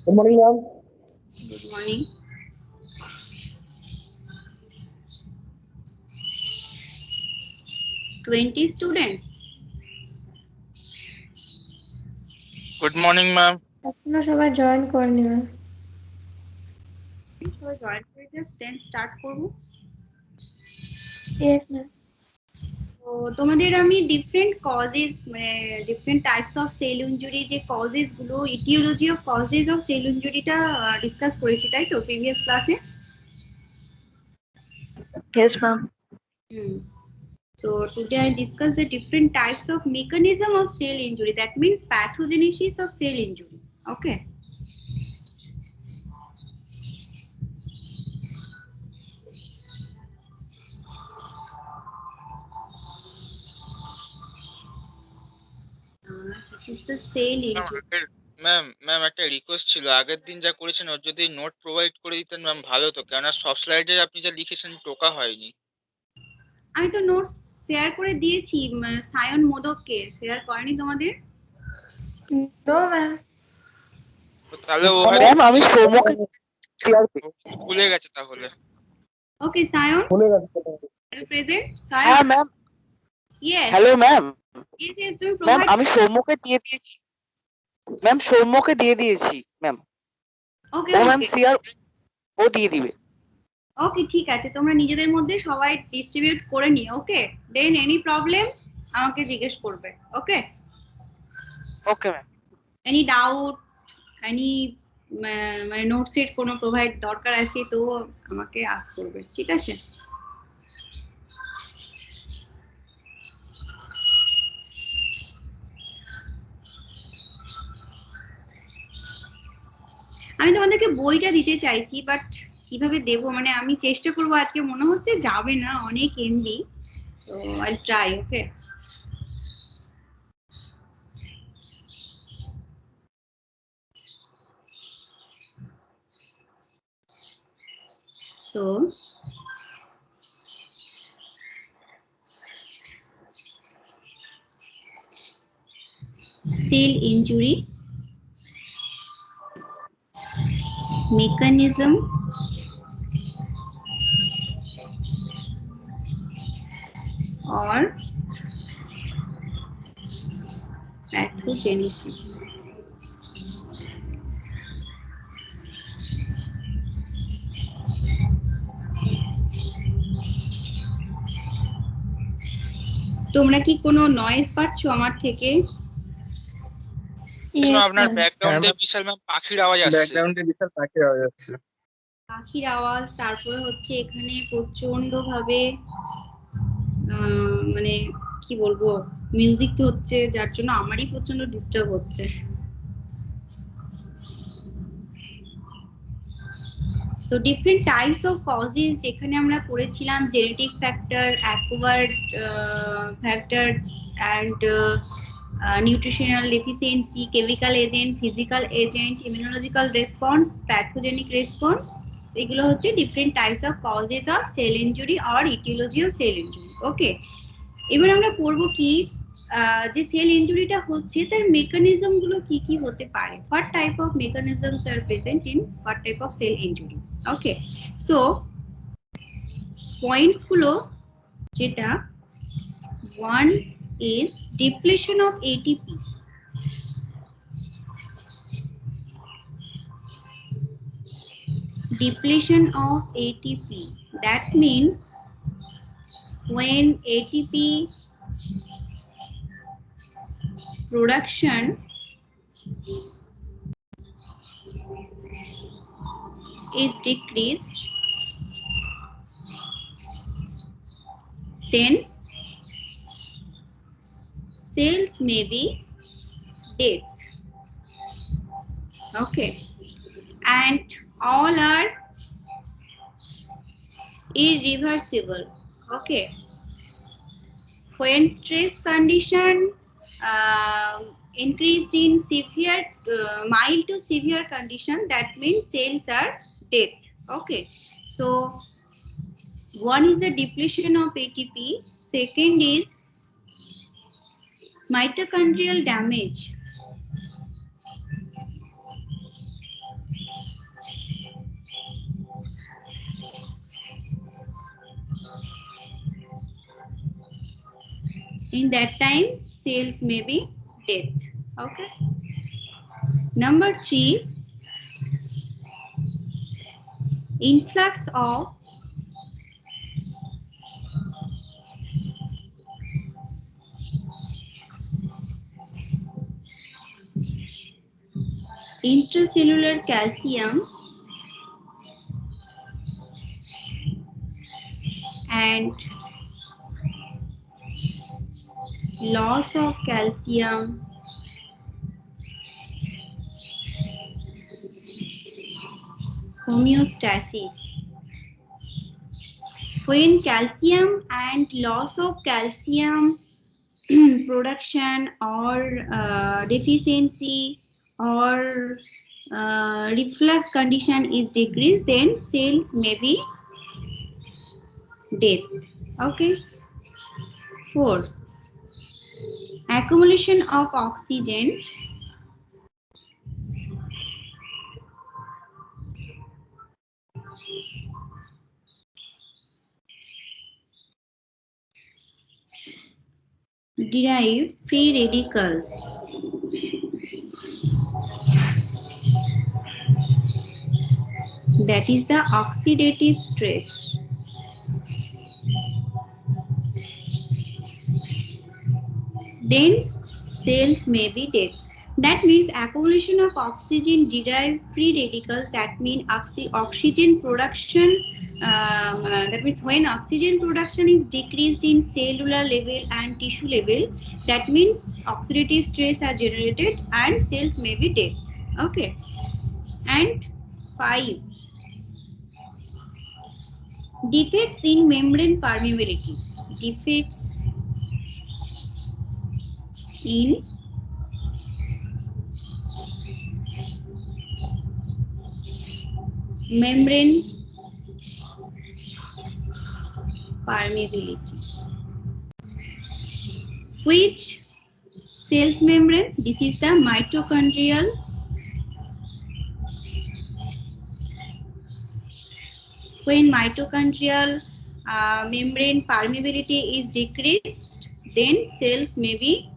Good morning, ma'am. Good morning. Twenty students. Good morning, ma'am. এখনো সবাই join করেনি ma'am. সবাই জয়েন করে যাক, দেন স্টার্ট করব। Yes ma'am. তো তোমাদের আমি ডিফারেন্ট কজেস, মানে different types of cell injury, যে কজেস গুলো, etiology of causes of cell ইনজুরিটা ডিসকাস করেছি, তাই তো প্রিভিয়াস ক্লাসে? Yes ma'am. So today I discuss the different types of mechanism of cell injury. That means pathogenesis of cell injury. Okay. This is the cell injury. Ma'am একটা request ছিল, আগের দিন যা করেছেন ওর যদি নোট প্রোভাইড করে দিতেন ম্যাম ভালো তো, কেননা সব স্লাইডে আপনি যা লিখেছেন টোকা হয়নি। আমি তো নোটস শেয়ার করে দিয়েছি, সায়ন মোদককে শেয়ার করেনি তোমাদের? No ma'am. তাহলে ও ম্যাম আমি হয়তো শেয়ার ভুলে গেছে তাহলে। Okay, Sayon, ভুলে গেছি। are you present? হ্যাঁ Sayon? Ma'am. Yes. Hello ma'am. Yes, yes, তুমি ম্যাম provide. আমি সৌম্যকে দিয়ে দিয়েছি। ম্যাম সৌম্যকে দিয়ে দিয়েছি ম্যাম। Okay, ও ম্যাম okay. সিআর ও দিয়ে দিবে। ওকে, ঠিক আছে, তোমরা নিজেদের মধ্যে সবাই ডিস্ট্রিবিউট করে নিও। ওকে, দেন এনি প্রবলেম আমাকে জিজ্ঞেস করবে। Okay, okay ma'am. Any doubt, any মানে নোটসের কোনো প্রোভাইড দরকার আছে তো আমাকে আস্ক করবে, ঠিক আছে? আমি তোমাদেরকে বইটা দিতে চাইছি, বাট কিভাবে দেবো, মানে আমি চেষ্টা করবো, আজকে মনে হচ্ছে যাবে না, অনেক এমবি, তো আই ট্রাই। ওকে, তো cell injury mechanism or pathogenesis. তোমরা কি কোনো নয়েজ পাচ্ছো আমার থেকে? আপনার ব্যাকগ্রাউন্ডে বিশাল ম্যাম পাখির আওয়াজ আসছে। ব্যাকগ্রাউন্ডে বিশাল পাখির আওয়াজ আসছে। পাখির আওয়াজ, তারপরে হচ্ছে এখানে প্রচন্ড ভাবে মানে কি বলবো, মিউজিক তো হচ্ছে, যার জন্য আমারই প্রচন্ড ডিস্টার্ব হচ্ছে। So different types of causes যেখানে আমরা করেছিলাম genetic factor, acquired factor and nutritional deficiency, chemical agent, physical agent, immunological response, pathogenic response, এগুলো হচ্ছে different types of causes of cell injury or etiology of cell injury. Okay, এবার আমরা পড়বো কি যে সেল ইনজুরিটা হচ্ছে তার মেকানিজম গুলো কি কি হতে পারে, what type of mechanisms are present in what type of cell injury. Okay, so points গুলো যেটা, one is depletion of ATP, depletion of ATP, that means when ATP production is decreased, then cells may be dead. Okay, and all are irreversible. Okay, when stress condition increased in severe, mild to severe condition, that means cells are dead. Okay, so one is the depletion of ATP, second is mitochondrial damage, In that time, cells may be death. Okay. Number 3, influx of intracellular calcium and loss of calcium homeostasis. When calcium and loss of calcium production or deficiency or reflux condition is decreased, then cells may be dead. Okay. 4, accumulation of oxygen derived free radicals that is the oxidative stress. Then cells may be dead. That means accumulation of oxygen derived free radicals. That means oxygen production. That means when oxygen production is decreased in cellular level and tissue level, that means oxidative stress are generated and cells may be dead. Okay. And 5, defects in membrane permeability. Defects in membrane permeability. Which cells membrane? This is the mitochondrial when mitochondrial membrane permeability is decreased, then cells may be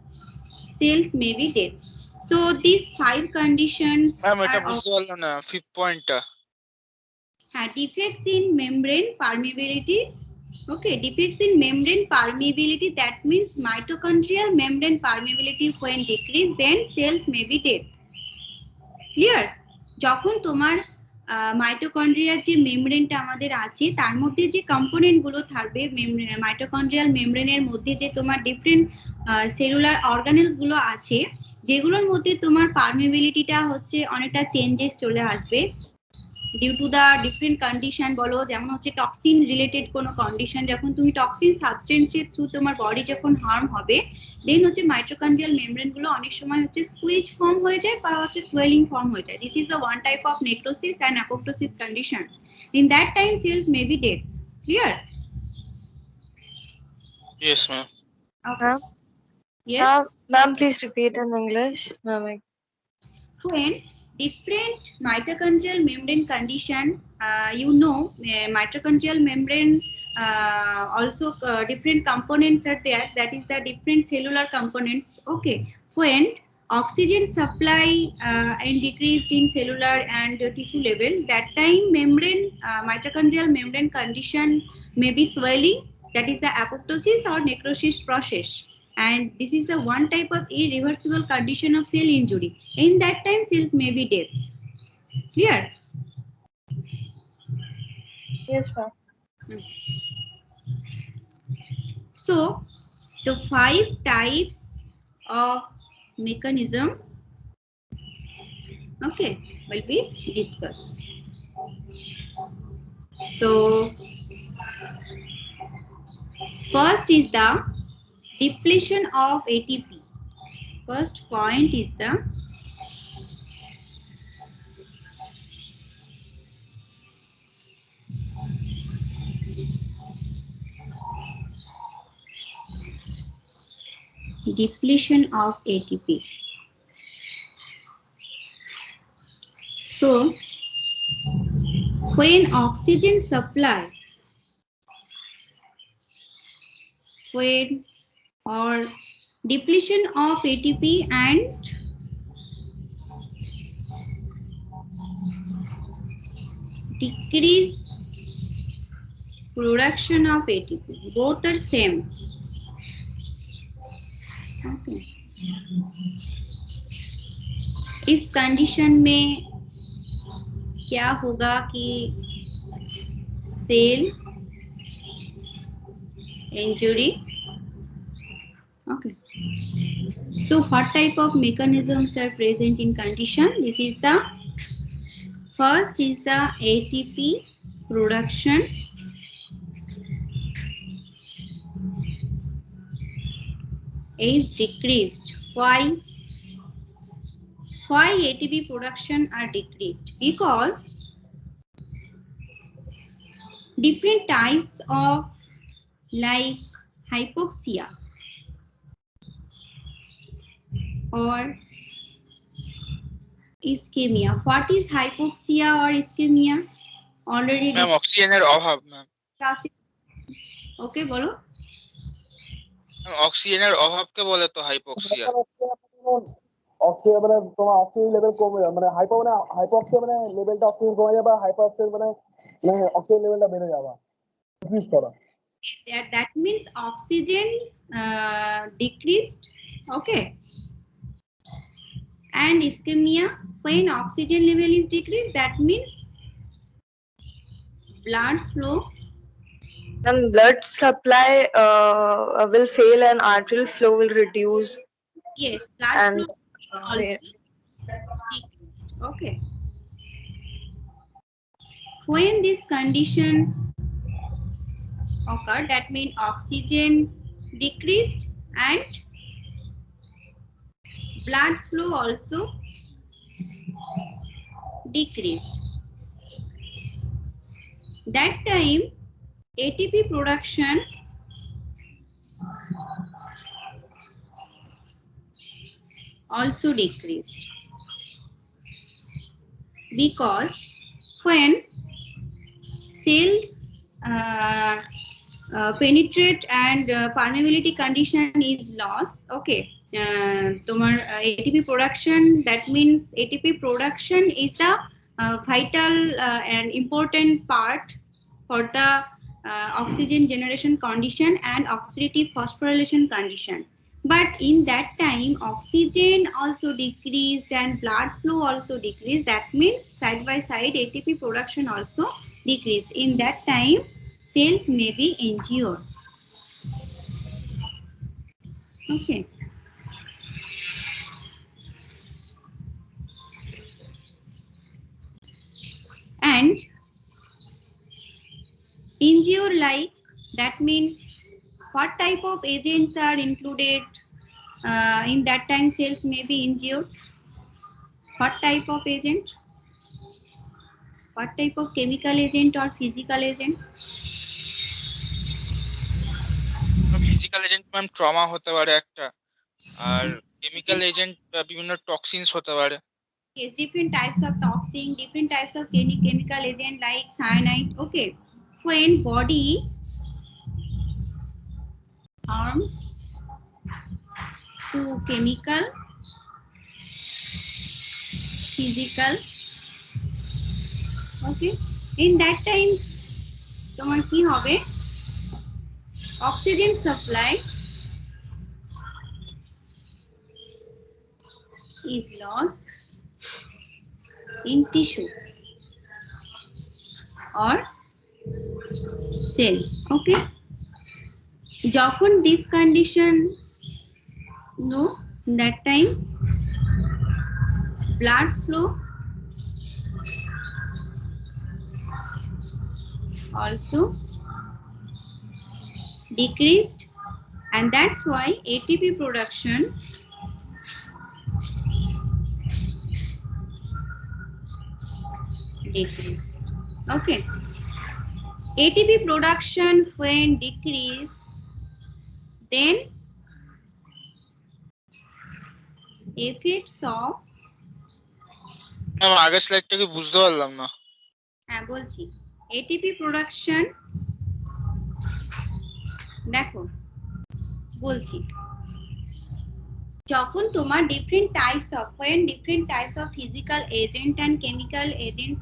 dead. So these 5 conditions ma'am এটা are বুঝতে পারলাম না 5th পয়েন্টটা। defects in membrane permeability. Okay, defects in membrane permeability, that means mitochondrial membrane permeability when decreased, then cells may be dead. Clear? যখন তোমার মাইটোকন্ড্রিয়ার যে মেমব্রেনটা আমাদের আছে তার মধ্যে যে কম্পোনেন্ট গুলো থাকবে মাইটোকন্ড্রিয়াল মেমব্রেনের মধ্যে যে তোমার ডিফারেন্ট সেলুলার অর্গানেলস গুলো আছে যেগুলোর মধ্যে তোমার পারমিবিলিটিটা হচ্ছে অনেকটা চেঞ্জেস চলে আসবে due to the different condition বলো, যেমন হচ্ছে টক্সিন রিলেটেড কোনো কন্ডিশন, যখন তুমি টক্সিন সাবস্টেন্সের থ্রু তোমার বডি যখন হার্ম হবে, দেন হচ্ছে মাইটোকন্ড্রিয়াল মেমব্রেন গুলো অনেক সময় হচ্ছে স্কুইজ ফর্ম হয়ে যায় বা হচ্ছে সোয়েলিং ফর্ম হয়ে যায়। This is the one type of necrosis and apoptosis condition. In that time cells may be dead. Clear? Yes, ma'am. Okay. Yes. Ma'am, please repeat in English. Ma'am, When different mitochondrial membrane condition, mitochondrial membrane also different components are there, that is the different cellular components. Okay, when oxygen supply and decreased in cellular and tissue level, that time membrane mitochondrial membrane condition may be swelling, that is the apoptosis or necrosis process. And this is the one type of irreversible condition of cell injury. In that time, cells may be dead. Clear? yes, ma'am. So, the 5 types of mechanism, okay, will be discussed. So, first is the depletion of ATP. First point is the depletion of ATP. So, when oxygen supply, when or depletion of ATP and decrease production of ATP. Both are same. Okay. इस condition में क्या होगा कि cell injury. Okay. So what type of mechanisms are present in condition? This is the first is the ATP production is decreased. Why ATP production are decreased? Because different types of like hypoxia or ischemia. What is hypoxia or ischemia? Already ma'am অক্সিজেনের অভাব ma'am discussed. Okay, বলো. অক্সিজেনের অভাবকে বলে তো hypoxia. Oxygen মানে তোমার oxygen level কমে যায়, মানে হাইপোক্সিয়া মানে লেভেলটা অক্সিজেন কমে যাবে, হাইপোক্সিয়া মানে অক্সিজেন লেভেলটা বেড়ে যাবে, ডিক্রিজ করা। That means oxygen decreased. Okay. And ischemia, when oxygen level is decreased, that means blood flow. Then blood supply will fail and arterial flow will reduce. Yes, blood And flow also decreased. Okay. When these conditions occur, that means oxygen decreased and blood flow also decreased. That time ATP production also decreased, because when cells penetrate and permeability condition is lost. Okay. তোমার ATP production, that means ATP production is the vital and important part for the oxygen generation condition and oxidative phosphorylation condition. But in that time, oxygen also decreased and blood flow also decreased. That means side by side ATP production also decreased. In that time, cells may be injured. Okay. And injure like, that means what type of agents are included in that time cells may be injured? What type of agent? What type of chemical agent or physical agent? Physical agent ma'am trauma হতে পারে একটা, আর chemical agent বিভিন্ন toxins হতে পারে। Yes, different types of toxin, different types of chemical agent like cyanide. Okay. When body harm to chemical, physical. Okay. In that time, তোমার কি হবে? Oxygen supply is lost in tissue or cells. Okay. যখন this condition, no, that time blood flow also decreased, and that's why ATP production decreased. Okay. ATP production when decrease, then effects of, ma'am আগের স্লাইডটা কি বুঝতে পারলাম না। হ্যাঁ বলছি, ATP production দেখো, বলছি, যখন তোমার different types of physical agent and chemical agents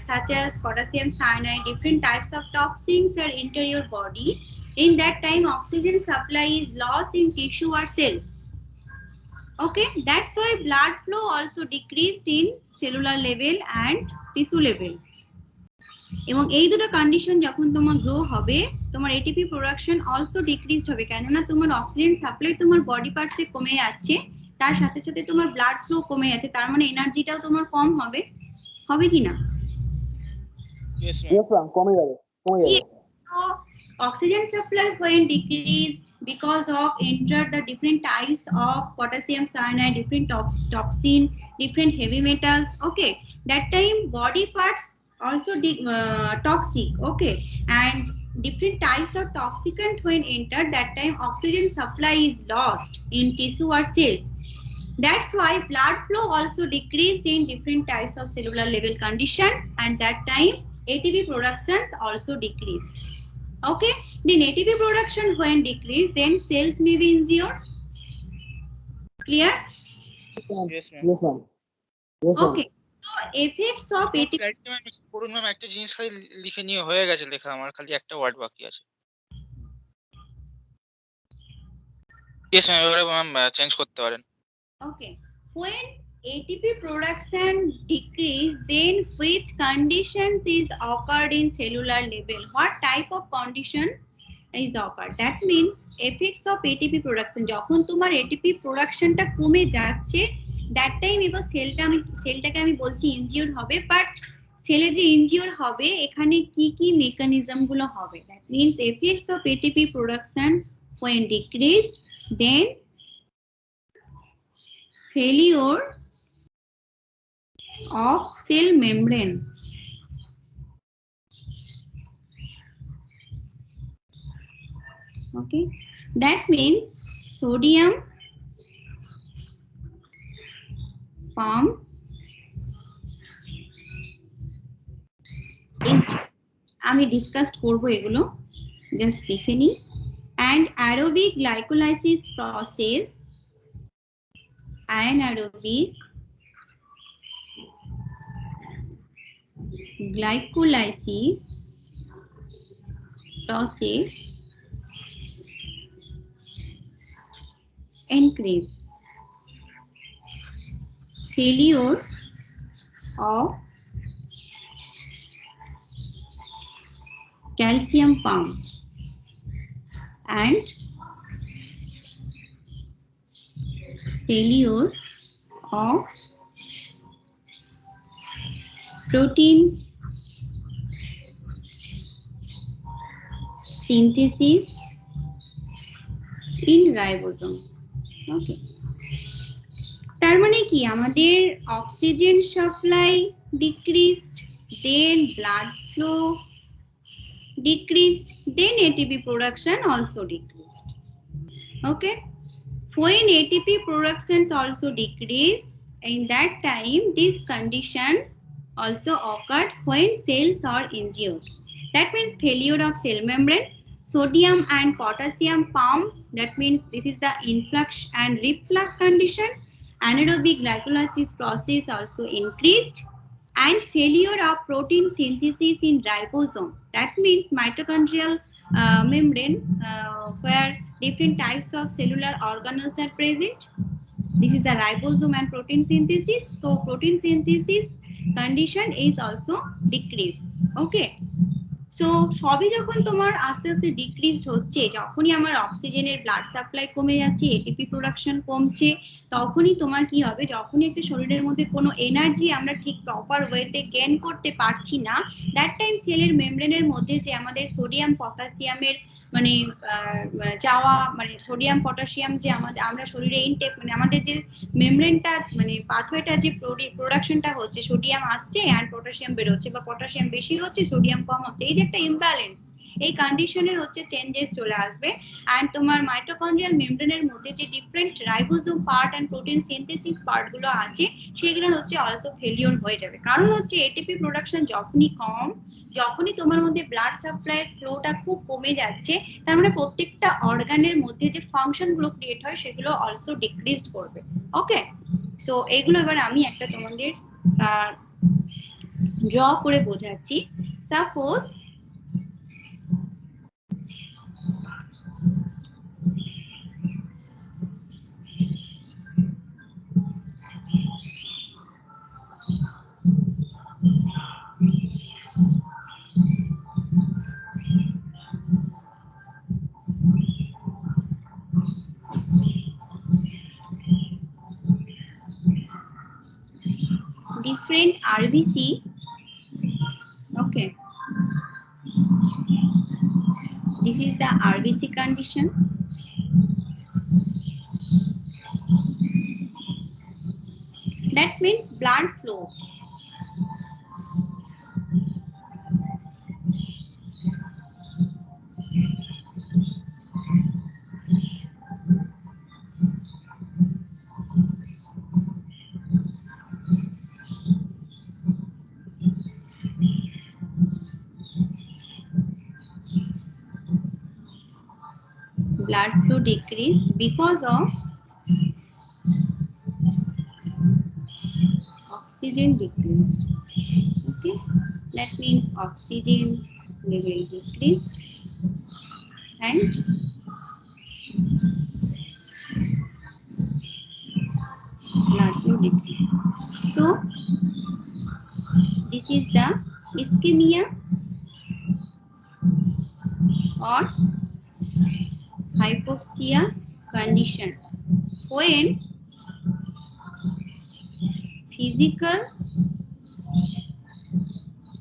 such as potassium cyanide, different types of toxins are enter your body, in that time oxygen supply is lost in tissue or cells. Okay, that's why blood flow also decreased in cellular level and tissue level. এবং এই দুটো condition যখন তোমার grow হবে, তোমার ATP production also decreased হবে, কেননা তোমার অক্সিজেন সাপ্লাই তোমার বডি পার্টসে কমে যাচ্ছে, তার সাথে সাথে তোমার ব্লাড ফ্লো কমে যাচ্ছে, তার মানে এনার্জিটাও তোমার কম হবে, হবে কি না? Yes, ma'am. Yes ma'am, কমে যাবে। So oxygen supply when decreased because of enter the different types of potassium cyanide, different toxin, different heavy metals. Okay, that time body parts also toxic. Okay, and different types of toxicant when entered, that time oxygen supply is lost in tissue or cells. That's why blood flow also decreased in different types of cellular level condition, and that time ATP productions also decreased. Okay, then ATP production when decreased, then cells may be injured. Clear? Yes, ma'am. Yes ma'am. Yes ma'am. Okay, so effects of ATP. করুন ma'am, একটা জিনিস খালি লিখে নিয়ে হয়ে গেছে লেখা, আমার খালি একটা ওয়ার্ড বাকি আছে। ইয়েস ম্যাম, এবারে ম্যাম চেঞ্জ করতে পারেন। Okay, when ATP production decrease, then which conditions is occurred in cellular level? What type of condition is occurred? That means effects of ATP production. যখন তোমার ATP productionটা কমে যাচ্ছে, that time এবার সেলটাকে আমি বলছি ইনজিওর হবে, বাট সেলে যে ইনজিওর হবে এখানে কি কি মেকানিজম গুলো হবে? That means effects of ATP production when decreased, then failure of cell membrane. Okay, that means sodium pump is, আমি ডিসকাস করব এগুলো, জাস্ট লিখে নি। and aerobic glycolysis process, anaerobic glycolysis process increase failure of calcium pump and failure of protein synthesis in ribosome. Okay, তার মানে কি আমাদের oxygen supply decreased, then blood flow decreased, then ATP production also decreased. Okay, when ATP productions also decrease, in that time this condition also occurred when cells are injured. That means failure of cell membrane, sodium and potassium pump, that means this is the influx and reflux condition, anaerobic glycolysis process also increased, and failure of protein synthesis in ribosome, that means mitochondrial membrane where different types of cellular organelles are present. This is the ribosome and protein synthesis. So protein synthesis condition is also decreased. Okay, so সবই যখন তোমার আস্তে আস্তে decreased হচ্ছে, যখনই আমার অক্সিজেনের blood supply কমে যাচ্ছে, এটিপি প্রোডাকশন কমছে, তখনই তোমার কি হবে, যখনই একটা শরীরের মধ্যে কোনো এনার্জি আমরা ঠিক প্রপার ওয়েতে গেইন করতে পারছি না, দ্যাট টাইম সেলের মেমব্রেনের মধ্যে যে আমাদের সোডিয়াম পটাশিয়ামের মানে যাওয়া, মানে সোডিয়াম পটাশিয়াম যে আমরা শরীরে ইনটেক, মানে আমাদের যে মেমব্রেনটা মানে পাথওয়েটা যে প্রোডাকশনটা হচ্ছে, সোডিয়াম আসছে আর পটাশিয়াম বেরোচ্ছে, বা পটাশিয়াম বেশি হচ্ছে সোডিয়াম কম হচ্ছে, এই যে একটা ইমব্যালেন্স, এই কন্ডিশনের হচ্ছে চেঞ্জেস চলে আসবে এন্ড তোমার মাইটোকন্ড্রিয়াল মেমব্রেনের মধ্যে যে different ribosome part and protein synthesis part গুলো আছে সেগুলো হচ্ছে অলসো ফেলিওর হয়ে যাবে। কারণ হচ্ছে এটিপি প্রোডাকশন যখনই কম, যখনই তোমার মধ্যে ব্লাড সাপ্লাই ফ্লোটা খুব কমে যাচ্ছে, তার মানে প্রত্যেকটা অর্গানের মধ্যে যে ফাংশন গুলো ক্রিয়েট হয় সেগুলো অলসো ডিক্রিজড করবে। ওকে, সো এগুলো এবার আমি একটা তোমাদের ড্র করে বোঝাচ্ছি। Suppose different RBC. Okay, this is the RBC condition. That means blood flow. Blood flow decreased because of oxygen decreased. Okay, that means oxygen level decreased and blood flow decreased. So this is the ischemia or hypoxia condition when physical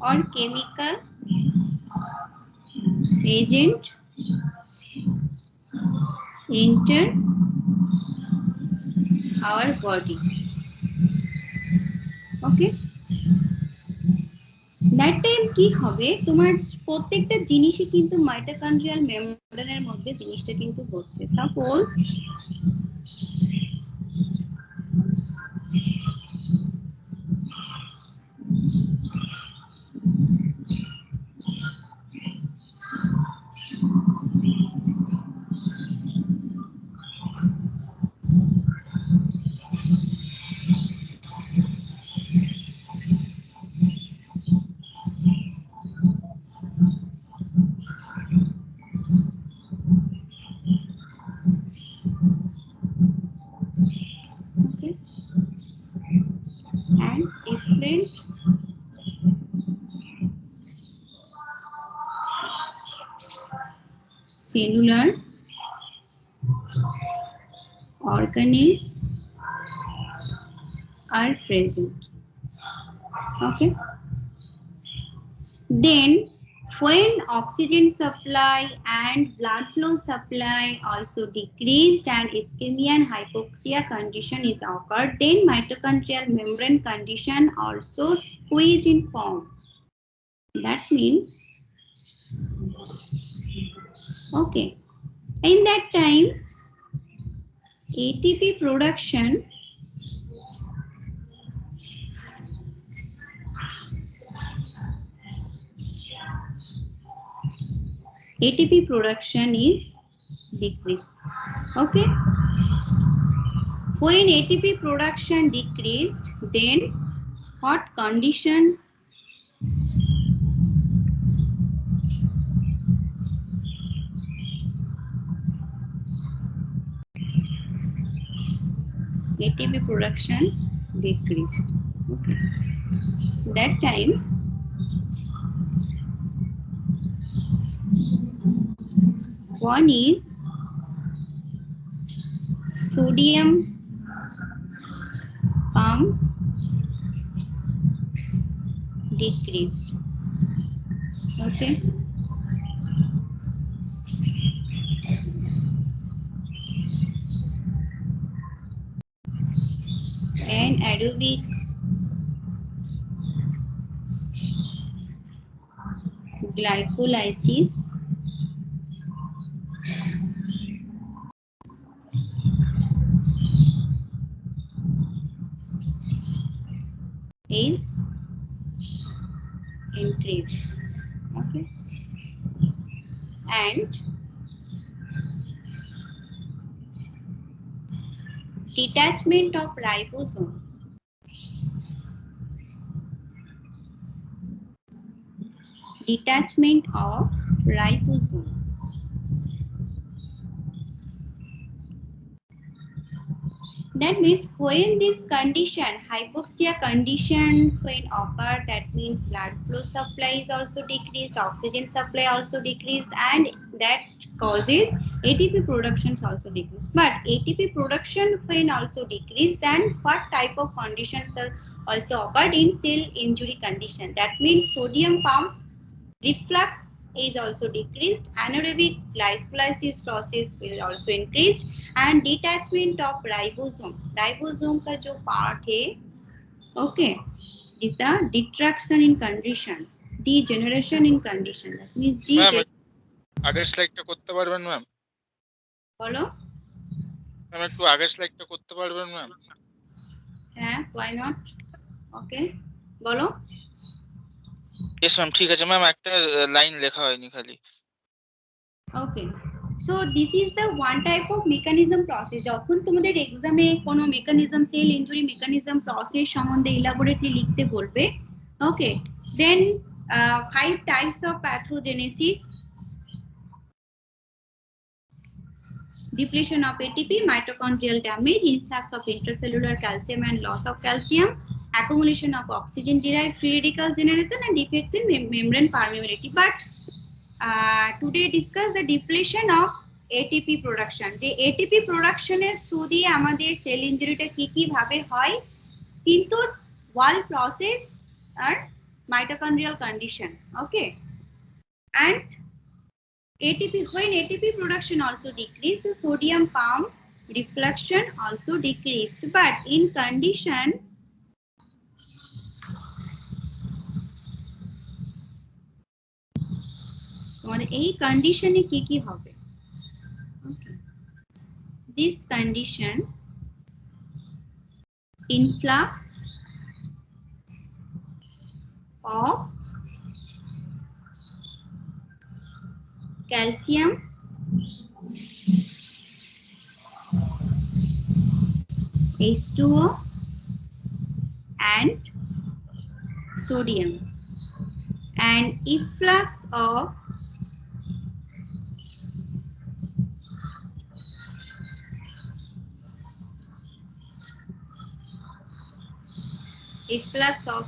or chemical agent enter our body. Okay, that time কি হবে, তোমার প্রত্যেকটা জিনিসই কিন্তু mitochondrial মেমব্রেনের মধ্যে জিনিসটা কিন্তু ঘটছে। Suppose and different cellular organelles are present. Okay, then when oxygen supply and blood flow supply also decreased and ischemia and hypoxia condition is occurred, then mitochondrial membrane condition also squeeze in form. That means, okay, in that time ATP production is decreased. Okay, when ATP production decreased, then what conditions? ATP production decreased. Okay, that time one is sodium pump decreased. Okay, and aerobic glycolysis increase. Okay, and detachment of ribosome. Detachment of ribosome. That means when this condition, hypoxia condition, when occur, that means blood flow supply is also decreased, oxygen supply also decreased, and that causes ATP production also decreased. But ATP production when also decreased, then what type of conditions are also occurred in cell injury condition? That means sodium pump reflux is also decreased, anaerobic glycolysis process will also increased, and detachment of ribosome. Ribosome का जो part है, okay, is the detraction in condition, degeneration in condition. That means ma'am আগের স্লাইডটা করতে পারবেন ma'am? বলো। Ma'am একটু আগের স্লাইডটা করতে পারবেন ম্যাম? হ্যাঁ, why not? Okay, বলো। ইয়েস ম্যাম, ঠিক আছে ম্যাম, একটা লাইন লেখা হয়নি খালি। Okay, so this is the one type of mechanism process. যখন তোমাদের এক্সামে কোনো mechanism, sell injury mechanism process সম্বন্ধে ইলাবোরেটলি লিখতে বলবে, ওকে, দেন 5 types of pathogenesis: depletion of ATP, mitochondrial damage, influx of intracellular calcium and loss of calcium, accumulation of oxygen derived free radical generation, and defects in membrane permeability. But today discuss the depletion of ATP production. The ATP production এর through দিয়ে আমাদের sell ইনজুরিটা কি ভাবে হয়, কিন্তু ওয়াল process R mitochondrial condition. Okay, and ATP, when ATP production also decreased, so sodium pump reflection also decreased. But in condition তোমাদের এই কন্ডিশনে কি হবে? Okay, this condition, influx of calcium H2O and sodium, and efflux of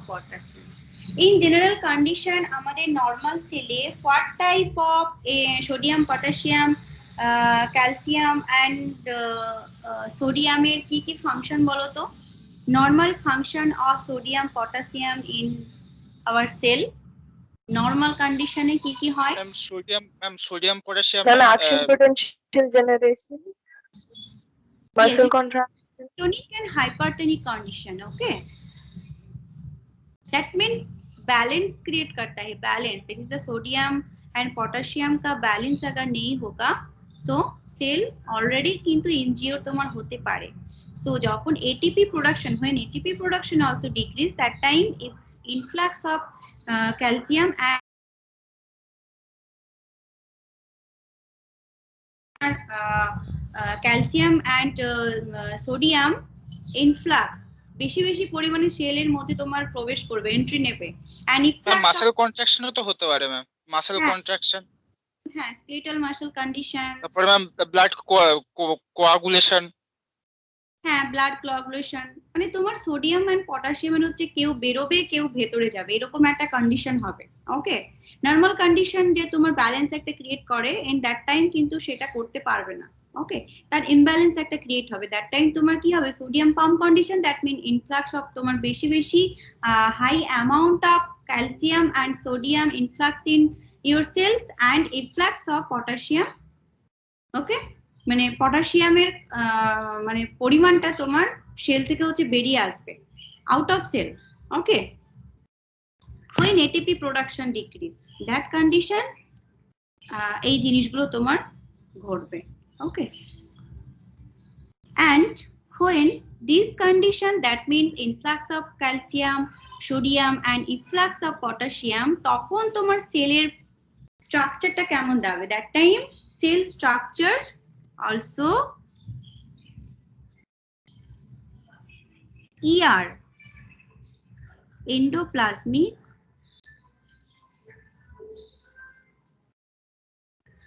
potassium. In general condition, আমাদের normal cell-এ what type of sodium, potassium, calcium and sodium এর কি function বলো তো? Normal function of sodium, potassium in our cell, normal condition এ কি হয়? Sodium potassium Then action potential generation, muscle Yes, contraction. tonic and hypertonic condition. Okay, that means balance create करता है, balance. That is the sodium and potassium का balance अगर नहीं होगा, so cell already किंतु injured তোমার होते पारे. So যখন ATP production, when ATP production also decrease, that time if influx of calcium and calcium and sodium influx বেশি পরিমাণে সেলের মধ্যে তোমার প্রবেশ করবে, এন্ট্রি নেবে, and ম্যাম influx মাসেল কন্ট্রাকশনও তো হতে পারে ম্যাম, মাসেল কন্ট্রাকশন, হ্যাঁ, skeletal muscle condition, তারপরে ম্যাম ব্লাড কোয়াগুলেশন, হ্যাঁ, ব্লাড কোয়াগুলেশন, মানে তোমার সোডিয়াম এন্ড পটাশিয়াম হচ্ছে কেউ বেরোবে কেউ ভেতরে যাবে, এরকম একটা কন্ডিশন হবে। ওকে, নরমাল কন্ডিশন যে তোমার ব্যালেন্স একটা ক্রিয়েট করে, এন্ড দ্যাট টাইম কিন্তু সেটা করতে পারবে না। ওকে, তার ইমব্যালেন্স একটা ক্রিয়েট হবে, দ্যাট টাইম তোমার কি হবে? Sodium pump condition, that mean influx of তোমার বেশি high amount of calcium and sodium influx in your cells and influx of potassium. Okay, মানে পটাশিয়ামের মানে পরিমাণটা তোমার সেল থেকে হচ্ছে বেরিয়ে আসবে, out of cell. Okay, when ATP production decrease, that condition এই জিনিসগুলো তোমার ঘটবে। ওকে, and when this condition, that means influx of calcium, sodium and efflux of potassium, তখন তোমার সেলের স্ট্রাকচারটা কেমন দাঁড়াবে? That time sell structure also ER, endoplasmic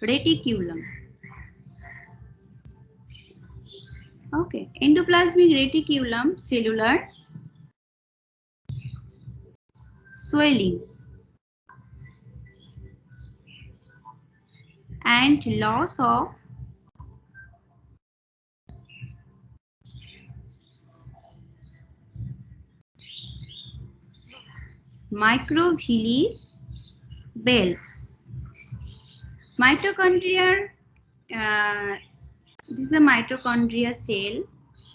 reticulum. Okay, endoplasmic reticulum, cellular swelling and loss of microvilli bulbs. Mitochondria, this is a mitochondria cell.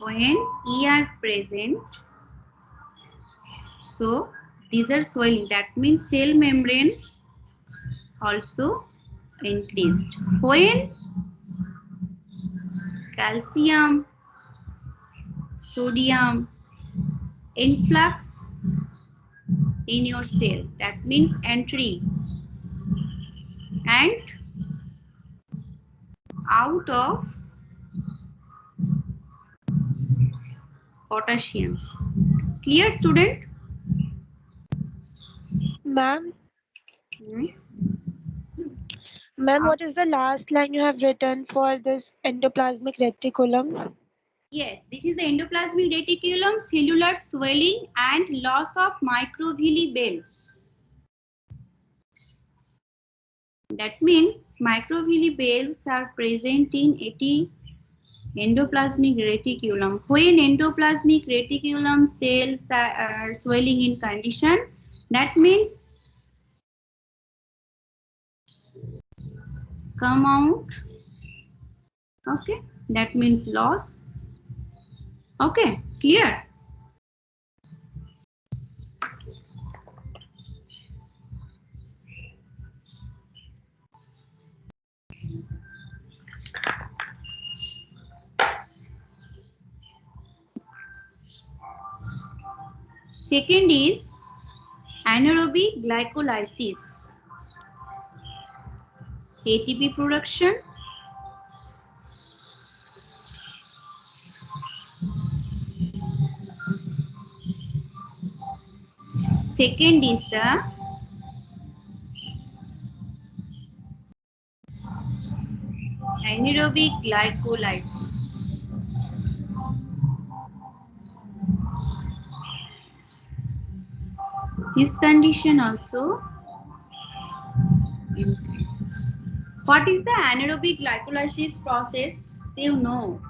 When ER present, so these are swelling. That means cell membrane also increased. When calcium, sodium influx in your cell, that means entry and out of potassium. Clear, student? Ma'am, Hmm? ma'am, what is the last line you have written for this endoplasmic reticulum? Yes, this is the endoplasmic reticulum, cellular swelling and loss of microvilli bulbs. That means microvilli bulbs are present in endoplasmic reticulum. When endoplasmic reticulum cells are swelling in condition, that means come out. Okay, that means loss. Okay, clear? Second is anaerobic glycolysis, ATP production. Second is the anaerobic glycolysis. This condition also increases. What is the anaerobic glycolysis process? Do you know?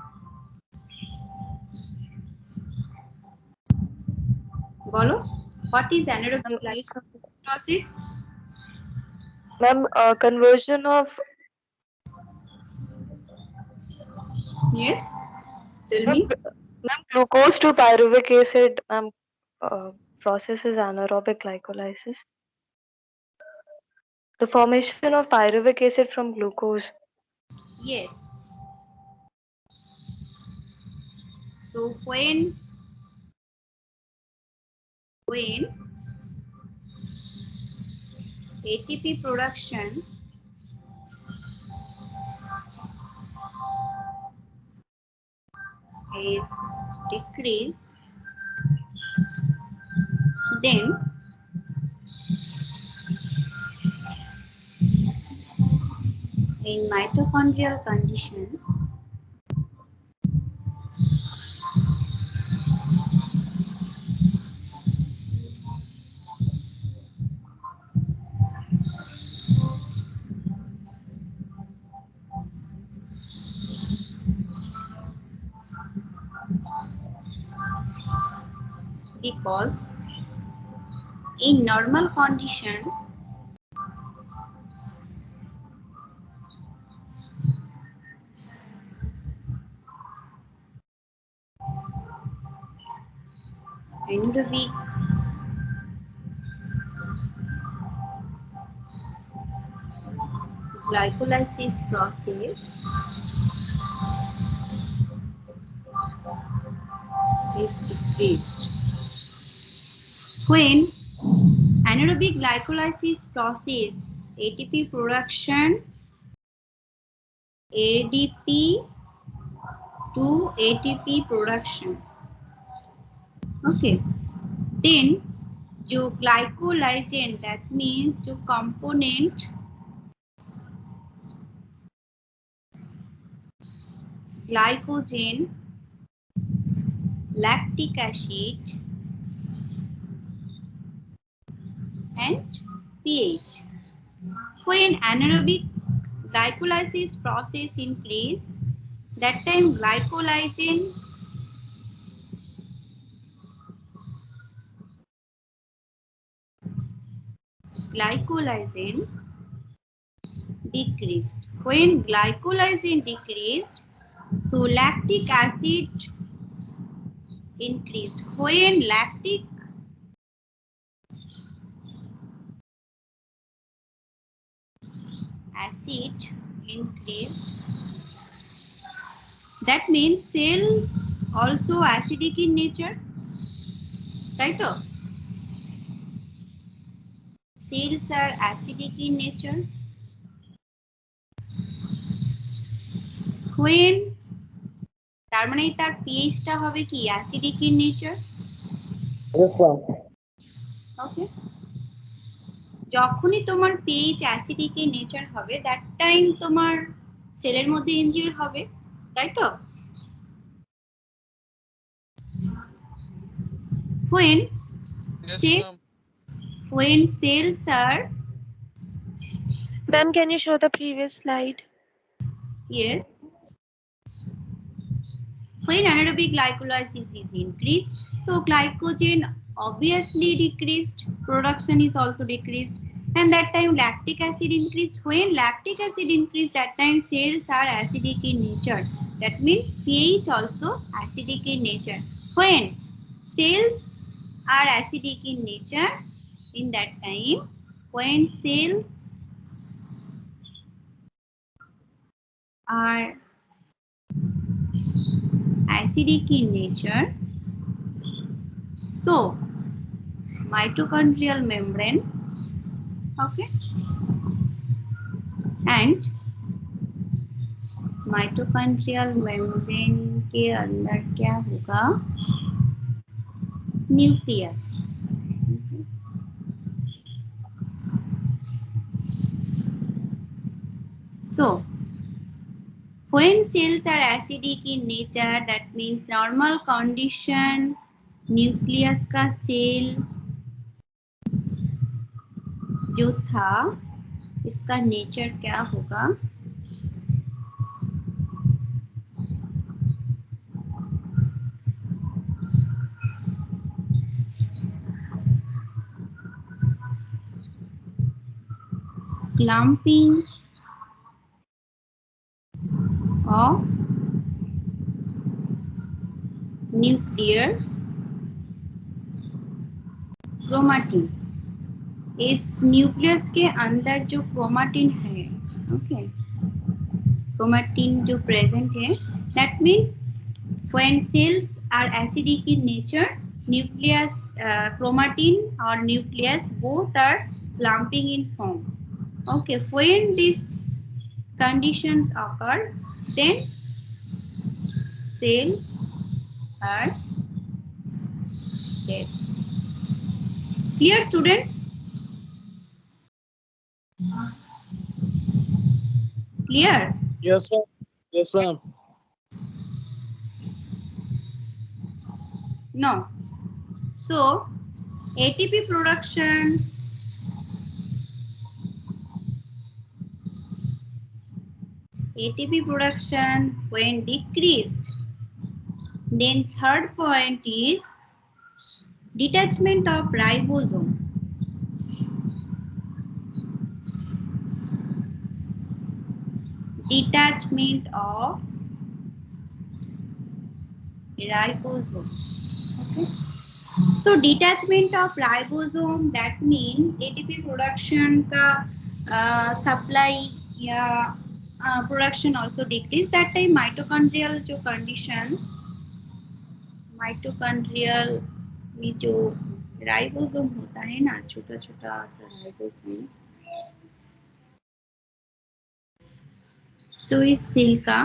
Bolo, what is anaerobic glycolysis process? Ma'am, conversion of Yes, tell me. ma'am, glucose to pyruvic acid process is anaerobic glycolysis. The formation of pyruvic acid from glucose. Yes. So when ATP production is decreased, then in mitochondrial condition, because in normal condition anaerobic glycolysis process is decreased. When anaerobic glycolysis process, ATP production, ADP to ATP production. Okay. Then जो glycolygen, that means जो component glycogen, lactic acid and pH. When anaerobic glycolysis process increase, that time glycolygen decreased. When glycolygen decreased, so lactic acid increased. When lactic acid increased, that means cells also acidic in nature, right? Cells are acidic in nature. When তার মানে তার pH টা হবে কি acidic in nature. Yes, ma'am. Okay. যখনই তোমার pH acidic in nature হবে, that time তোমার সেলের মধ্যে ইনজিউর হবে, তাই তো? When cells are, Ma'am, can you show the previous slide? yes, when anaerobic glycolysis is increased, so glycogen obviously decreased, production is also decreased, and that time lactic acid increased. When lactic acid increased, that time cells are acidic in nature, that means pH also acidic in nature. When cells are acidic in nature, in that time, when cells are acidic in nature, so mitochondrial membrane, okay, and mitochondrial membrane के अंदर क्या होगा, nucleus. So when cells are acidic in nature, that means normal condition nucleus का cell जो था, इसका nature क्या होगा, clumping of nuclear chromatin. इस न्यूक्लियस के अंदर जो क्रोमाटिन है, ओके, क्रोमाटिन जो प्रेजेंट है, that means when cells are acidic in nature, nucleus, chromatin or nucleus both are clumping in form. Okay, when these conditions occur, then cells are dead. Clear, student? Clear? Yes, ma'am. Yes, ma'am. No. So ATP production, when decreased, then third point is detachment of ribosome. Detachment of ribosome. Okay. So detachment of ribosome, that means ATP production का supply या production also decrease. That time mitochondrial जो condition, mitochondrial जो ribosome होता है ना, छोटा छोटा सा राइबोसोम। सो इस सेल का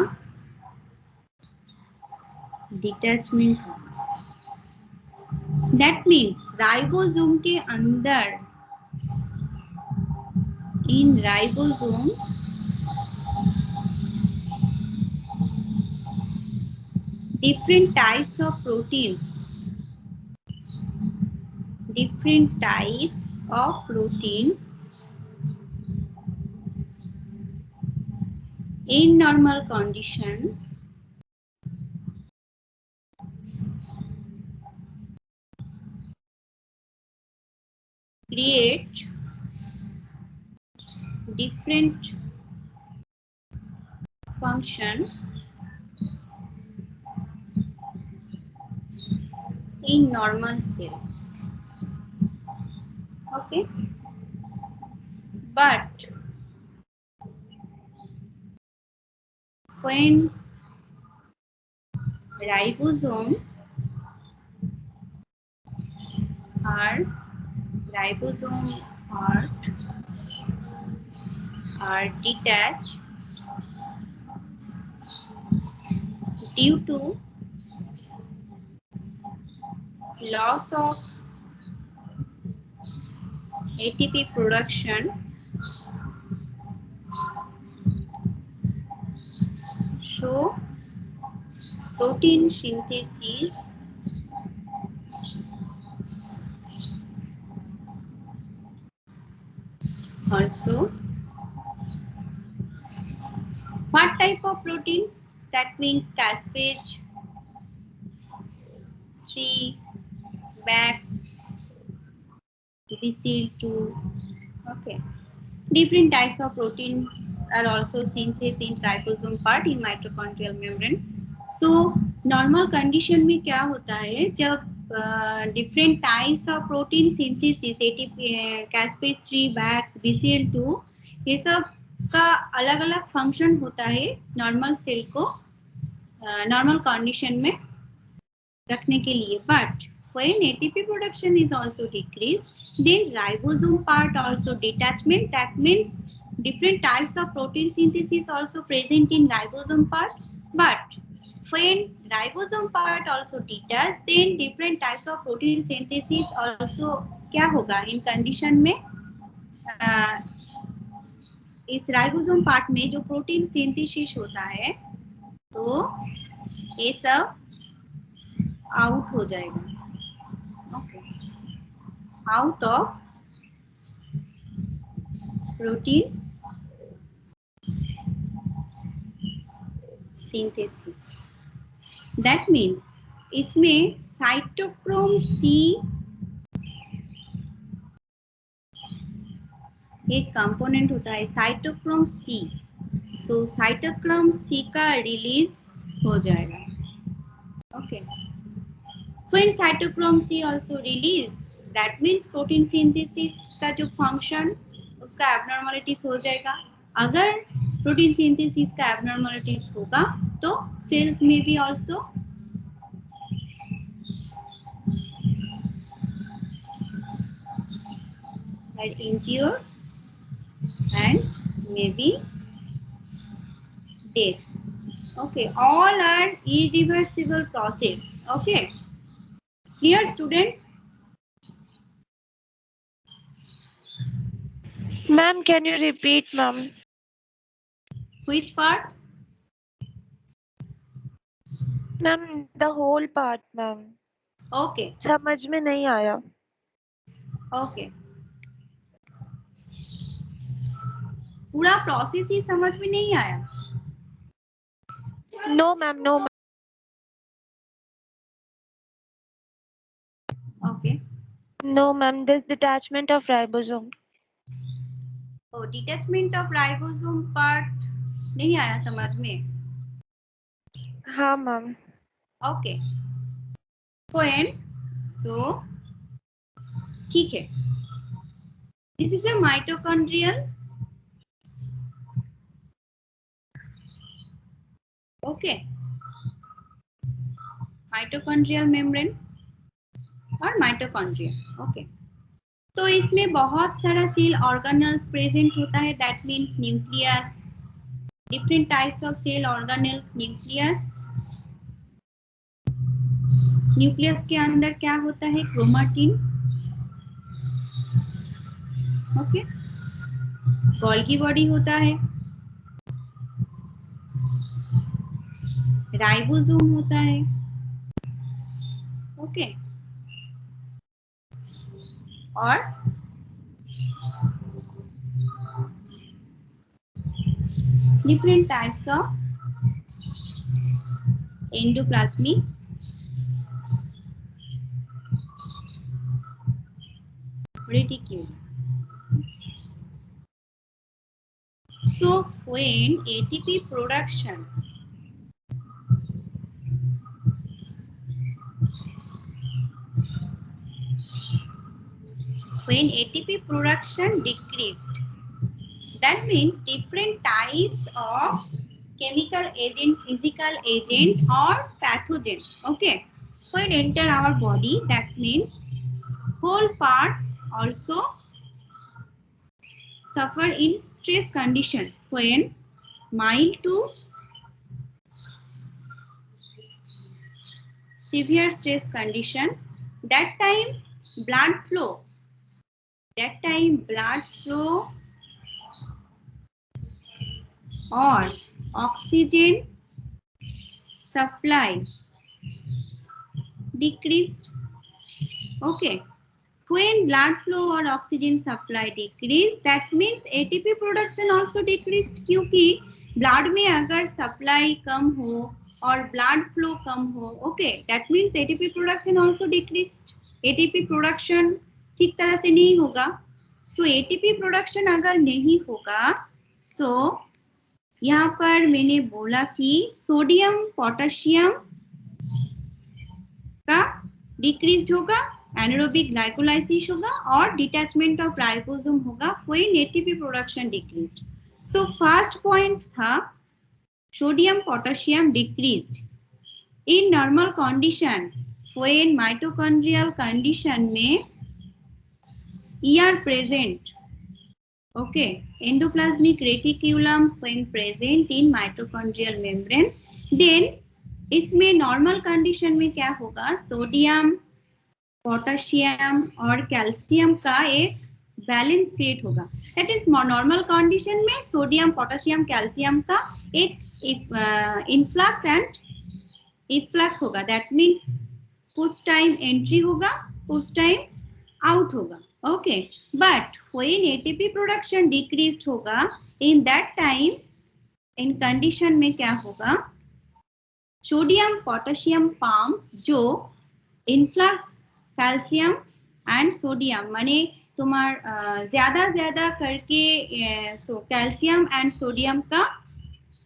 डिटैचमेंट होगा। दैट मीन्स राइबोसोम के अंदर, इन ribosome different types of proteins, in normal condition create different function in normal cells. Okay, but when ribosome are detached due to loss of ATP production, so protein synthesis also. What type of proteins? That means caspase 3, BAX, BCL2. Okay. Different types of proteins are also synthesized in ribosome part in mitochondrial membrane. So normal condition में क्या होता है, जब different types of protein synthesis, ATP, caspase 3, BAX, BCL2, ये सब का अलग अलग फंक्शन होता है नॉर्मल सेल को नॉर्मल कंडीशन में रखने के लिए. But when ATP production is also decreased, then ribosome part also detachment. That means different types of protein synthesis also present in ribosome part. But when ribosome part also detached, then different types of protein synthesis also क्या होगा इन condition में. इस ribosome part में जो protein synthesis होता है तो ये सब आउट हो जाएगा. Okay, out of protein synthesis. That means इसमें साइटोक्रोम सी एक कंपोनेंट होता है, साइटोक्रोम सी. सो साइटोक्रोम सी का रिलीज हो जाएगा. Okay, when cytochrome C also release, that means protein synthesis का जो function उसका abnormalities हो जाएगा. अगर protein synthesis का abnormalities होगा तो cells में भी also are injured and maybe death. Okay, all are irreversible process. Okay, clear student? Ma'am, can you repeat, ma'am? Which part? Ma'am, the whole part, ma'am. Okay, समझ में नहीं आया. okay. पूरा प्रोसेस ही समझ में नहीं आया. No, ma'am, no, ma'am. Okay. No, ma'am. This detachment of ribosome. Oh, detachment of ribosome part नहीं आया समझ में. हाँ, ma'am. Okay. When so ठीक है. This is the mitochondrial. Okay. Mitochondrial membrane. और माइटोकॉन्ड्रिया। ओके, तो इसमें बहुत सारा सेल ऑर्गेनल्स प्रेजेंट होता है, that means nucleus, different types of cell organelles, nucleus. Nucleus के अंदर क्या होता है, क्रोमेटिन, ओके, गोल्गी बॉडी होता है, राइबोसोम होता है, ओके, और different types of endoplasmic reticulum. So when ATP production decreased, that means different types of chemical agent, physical agent or pathogen, okay, when enter our body, that means whole parts also suffer in stress condition. When mild to severe stress condition, that time blood flow or oxygen supply decreased, okay. When blood flow or oxygen supply decreased, that means ATP production also decreased, क्योंकि blood में अगर supply कम हो और blood flow कम हो, okay, that means ATP production also decreased. ATP production ठीक तरह से नहीं होगा, so ATP production अगर नहीं होगा, so यहाँ पर मैंने बोला कि सोडियम पोटेशियम का डिक्रीज होगा, एनारोबिक ग्लाइकोलाइसिस होगा और डिटैचमेंट ऑफ राइबोसोम होगा when ATP production decreased. So first point था sodium potassium decreased in normal condition when mitochondrial condition में ER present, okay, endoplasmic reticulum when present in mitochondrial membrane, then इसमें normal condition में क्या होगा, sodium potassium और calcium का एक balance create होगा. दैट इज नॉर्मल कंडीशन में सोडियम पोटेशियम कैल्शियम का एक इनफ्लक्स एंड इफ्लक्स होगा. दैट मीन्स कुछ टाइम एंट्री होगा, कुछ टाइम आउट होगा, okay. But when ATP production decreased होगा, in that time in condition में क्या होगा, सोडियम पोटेशियम पंप जो इनफ्लक्स कैल्शियम एंड सोडियम माने तुम्हार ज्यादा करके कैल्शियम एंड सोडियम का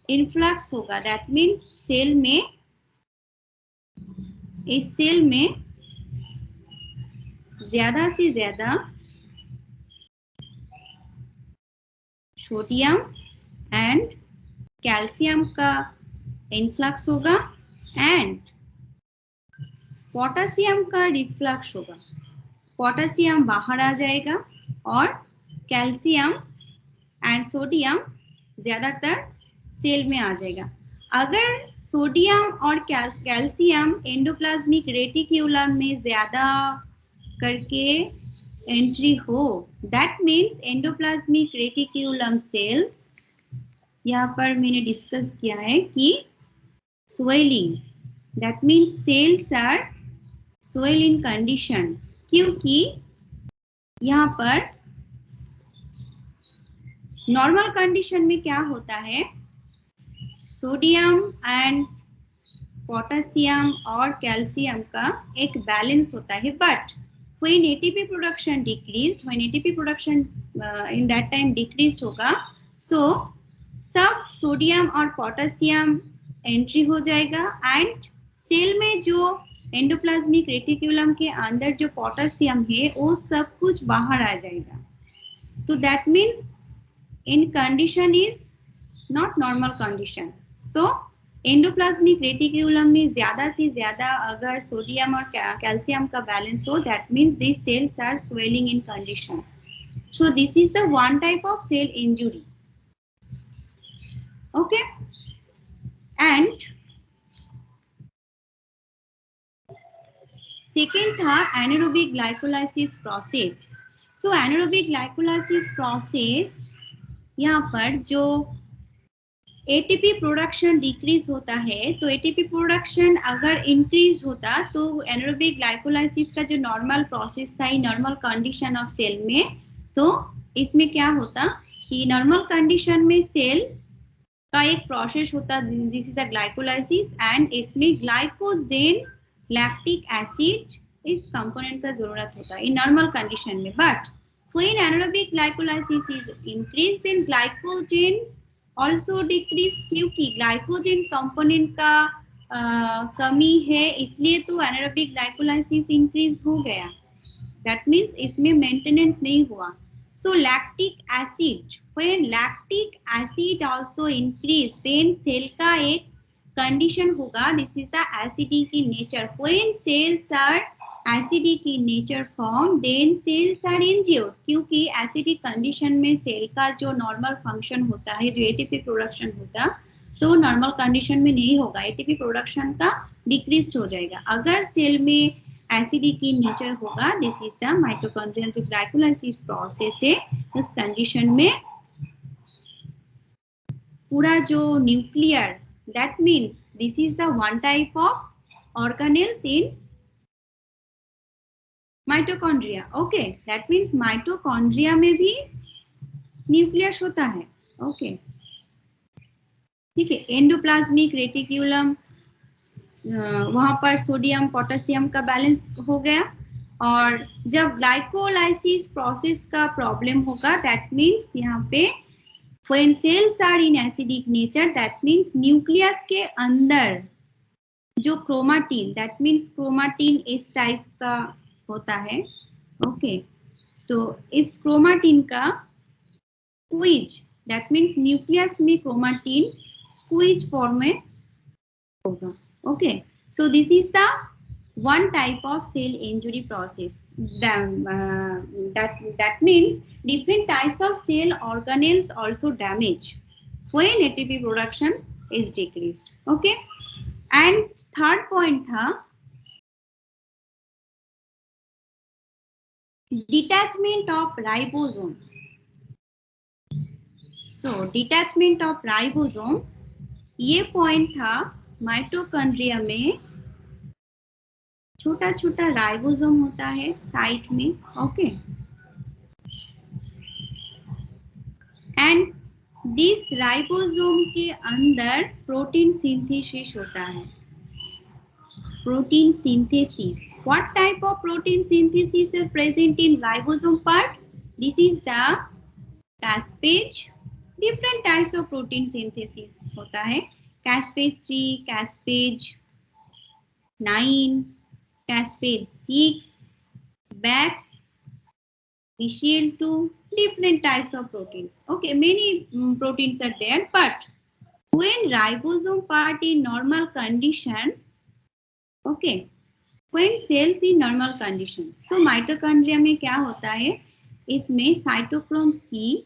इनफ्लक्स होगा. दैट मीन्स सेल में, इस सेल में ज्यादा से ज्यादा सोडियम एंड कैल्शियम का इनफ्लक्स होगा एंड पोटेशियम का रिफ्लक्स होगा. पोटेशियम बाहर आ जाएगा और कैल्शियम एंड सोडियम ज्यादातर सेल में आ जाएगा. अगर सोडियम और कैल्शियम एंडोप्लाज्मिक रेटिक्यूलम में ज्यादा करके एंट्री हो, that means endoplasmic reticulum cells, यहाँ पर मैंने डिस्कस किया है कि swelling, that means cells are swell in condition, क्योंकि यहाँ पर नॉर्मल कंडीशन में क्या होता है, सोडियम एंड पोटेशियम और कैल्शियम का एक बैलेंस होता है. But when ATP production decreased, when ATP production in that time decreased होगा, so सब सोडियम और पोटेशियम एंट्री हो जाएगा एंड सेल में जो एंडोप्लाज्मिक रेटिक्यूलम के अंदर जो पोटेशियम है वो सब कुछ बाहर आ जाएगा. तो that means in condition is not normal condition. So endoplasmic reticulum में ज्यादा से ज्यादा अगर सोडियम और कैल्शियम का बैलेंस हो, that means this cells are swelling in condition. So this is the one type of cell injury. Okay, and second था anaerobic glycolysis process. So anaerobic glycolysis process, यहाँ पर जो एटीपी प्रोडक्शन डिक्रीज होता है, तो ATP production अगर increase होता तो एनारोबिक ग्लाइकोलाइसिस का जो नॉर्मल प्रोसेस था, नॉर्मल कंडीशन ऑफ सेल में, तो इसमें क्या होता कि नॉर्मल कंडीशन में सेल का एक प्रोसेस होता, this is the glycolysis, and इसमें ग्लाइकोजेन लैक्टिक एसिड इस कंपोनेंट का जरूरत होता है इन नॉर्मल कंडीशन में. But when anaerobic glycolysis is increase, then glycogen also decrease, क्योंकि ग्लाइकोजेन कंपोनेंट का कमी है, इसलिए तो एनारोबिक ग्लाइकोलाइसिस इंक्रीज हो गया. दैट मीन्स इसमें मेंटेनेंस नहीं हुआ. So lactic acid, when lactic acid also increase, then cell का एक condition होगा, this is the acidic in nature. When cells are acidic in nature form, then cells are injured. क्योंकि acidic condition में cell का जो normal function होता है, जो ATP production होता, तो normal condition में नहीं होगा, ATP production का decreased हो जाएगा. अगर cell में एसिडिक इन नेचर होगा, दिस इज द माइटोकॉन्ड्रियल जो ग्लाइकोलाइसिस प्रोसेस है, इस कंडीशन में पूरा जो nuclear, that means this is the one type of organelles in mitochondria. Okay, that means mitochondria में भी न्यूक्लियस होता है. ओके, ठीक है. एंडोप्लाज्मिक रेटिकुलम, वहां पर सोडियम पोटेशियम का बैलेंस हो गया, और जब ग्लाइकोलाइसिस प्रोसेस का प्रॉब्लम होगा, दैट मीन्स यहाँ पे when cells are in acidic nature, that means nucleus के अंदर जो क्रोमाटिन, दैट मीन्स क्रोमाटिन इस टाइप का होता है. ओके, तो इस क्रोमाटिन का स्क्वीज, दैट मीन्स न्यूक्लियस में क्रोमाटिन स्क्वीज फॉर्म में होगा. Okay, so this is the one type of cell injury process. That means different types of cell organelles also damage when ATP production is decreased. Okay, and third point था detachment of ribosome. So detachment of ribosome, ये point था mitochondria में छोटा छोटा ribosome होता है site में. Okay, and this ribosome के अंदर प्रोटीन सिंथेसिस होता है. Protein synthesis, what type of protein synthesis is present in ribosome part? This is the caspase. Different types of protein synthesis होता है. caspase 3, caspase 9, caspase 6, Bax, BCL2, different types of proteins. Okay, many proteins are there, but when ribosome part in normal condition, okay, when cells in normal condition, so mitochondria में क्या होता है, इसमें cytochrome C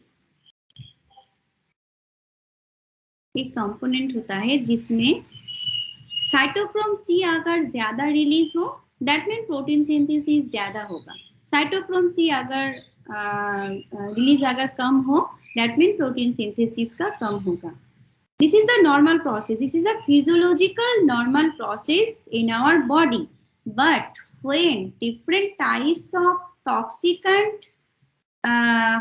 एक component होता है, जिसमें cytochrome C अगर ज्यादा रिलीज हो, दैट मीन प्रोटीन सिंथेसिस ज्यादा होगा. साइटोक्रोम सी अगर रिलीज अगर कम हो, दैट मीन प्रोटीन सिंथेसिस का कम होगा. This is the normal process, this is the physiological normal process in our body. But when different types of toxicant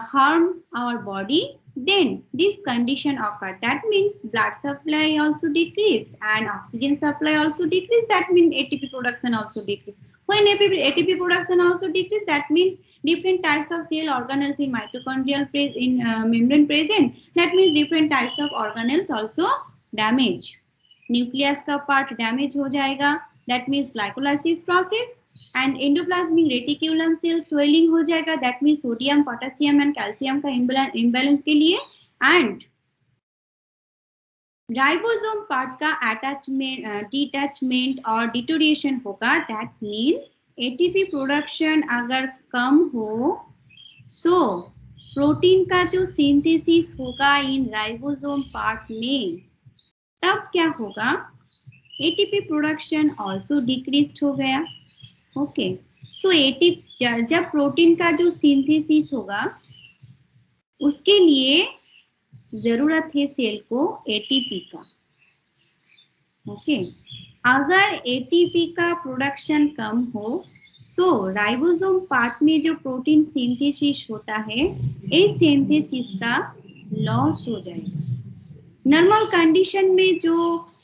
harm our body, then this condition occurred. That means blood supply also decreased and oxygen supply also decreased. That means ATP production also decreased. When ATP production also decreased, that means different types of cell organelles in mitochondrial membrane present. That means different types of organelles also damage. Nucleus का part damage हो जाएगा. That means glycolysis process. And endoplasmic reticulum cell swelling हो जाएगा. That means sodium, potassium and calcium का imbalance के लिए. And ribosome part का attachment detachment और डिटोरिएशन होगा, दैट मीन्स एटीपी प्रोडक्शन अगर कम हो, सो प्रोटीन का जो सिंथेसिस होगा इन राइबोसोम पार्ट में, तब क्या होगा, एटीपी प्रोडक्शन आल्सो डिक्रीज्ड हो गया। ओके, सो एटीपी जब प्रोटीन का जो सिंथेसिस होगा उसके लिए जरूरत है सेल को एटीपी का। ओके, अगर एटीपी का प्रोडक्शन कम हो, सो राइबोसोम पार्ट में जो प्रोटीन सिंथेसिस होता है, इस सिंथेसिस का लॉस हो जाएगा। नॉर्मल कंडीशन में जो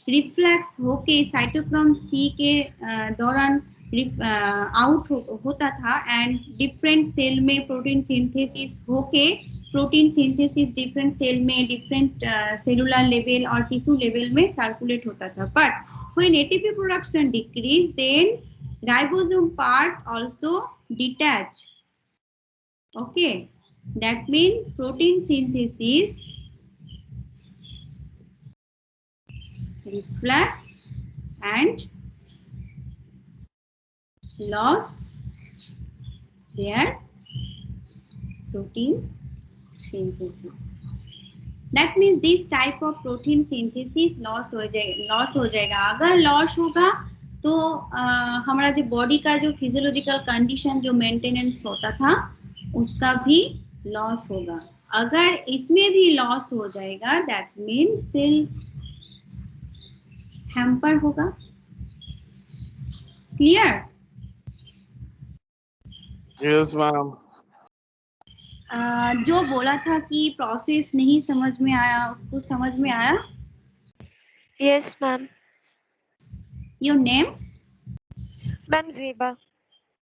रिफ्लेक्स होके साइटोक्रोम सी के दौरान आउट होता था एंड डिफरेंट सेल में प्रोटीन सिंथेसिस होके प्रोटीन सिंथेसिस डिफरेंट सेल में डिफरेंट सेलुलर लेवल और टिश्यू लेवल में सर्कुलेट होता था, but when ATP production decrease, then ribosome part also detach. Okay, that means protein synthesis reflux and loss their protein synthesis. That means this type of protein synthesis loss हो जाएगा। अगर loss होगा तो हमारा जो body का जो physiological condition जो मेंटेनेंस होता था उसका भी लॉस होगा। अगर इसमें भी लॉस हो जाएगा, दैट मीन्स सेल्स हैम्पर होगा। क्लियर? Yes ma'am. जो बोला था कि प्रोसेस नहीं समझ में आया, उसको समझ में आया? Yes, ma'am. Your name? Ma'am, Zeba.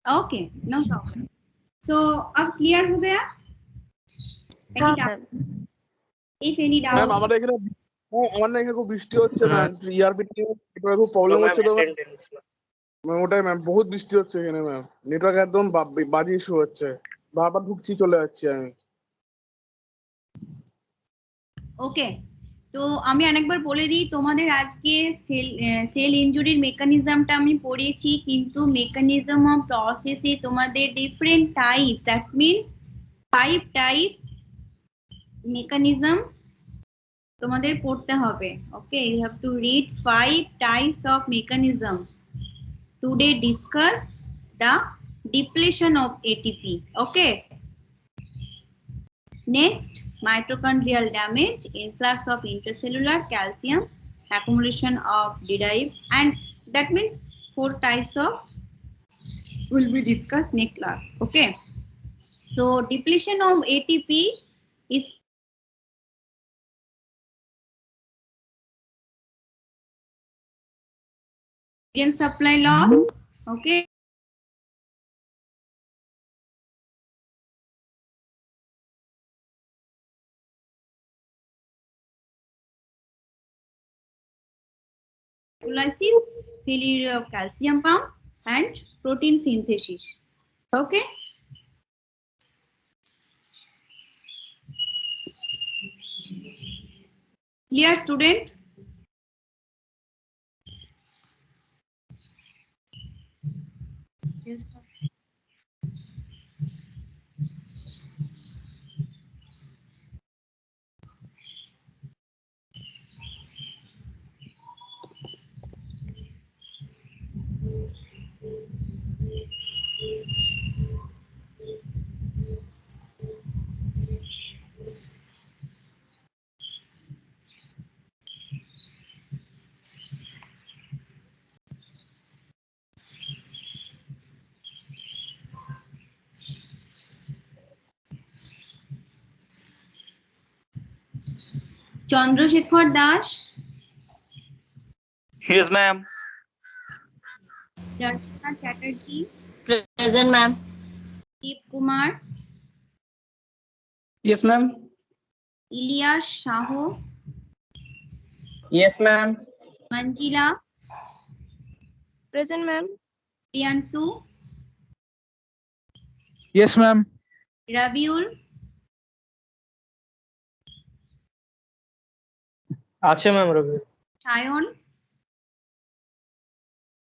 Okay, no problem. So अब क्लियर हो गया? हाँ, Any doubt? ma'am. If any ma'am doubt? আমাদের এখানে আমার না এখানে খুব বৃষ্টি হচ্ছে ম্যাম, ইয়ারবি নেটওয়ার্ক খুব প্রবলেম হচ্ছে তো ম্যাম। ওটাই ম্যাম, বহুত বৃষ্টি হচ্ছে এখানে ম্যাম, নেটওয়ার্ক একদম বাজে ইস্যু হচ্ছে, বারবার ঢুকছি চলে যাচ্ছি আমি। ওকে, তো আমি আরেকবার বলে দিই, তোমাদের আজকে সেল ইনজুরির মেকানিজমটা আমি পড়িয়েছি, কিন্তু মেকানিজম অফ প্রসেসে তোমাদের different types, that means 5 types mechanism তোমাদের পড়তে হবে। Okay, you have to read 5 types of mechanism. Today discuss the depletion of ATP. Okay, next, mitochondrial damage, influx of intracellular calcium, accumulation of derived, and that means 4 types of will be discussed next class. Okay, so depletion of ATP is supply loss. Okay, glycolysis, failure of calcium pump, and protein synthesis. Okay, clear student? Yes. Chandrasekhar Das, Yes, ma'am. Darshana Chatterjee, Present, ma'am. Deep Kumar, Yes, ma'am. Ilyas Shaho, Yes, ma'am. Manjila, Present, ma'am. Priyansu, Yes, ma'am. Rabiul, আছে ma'am রবি। সায়ন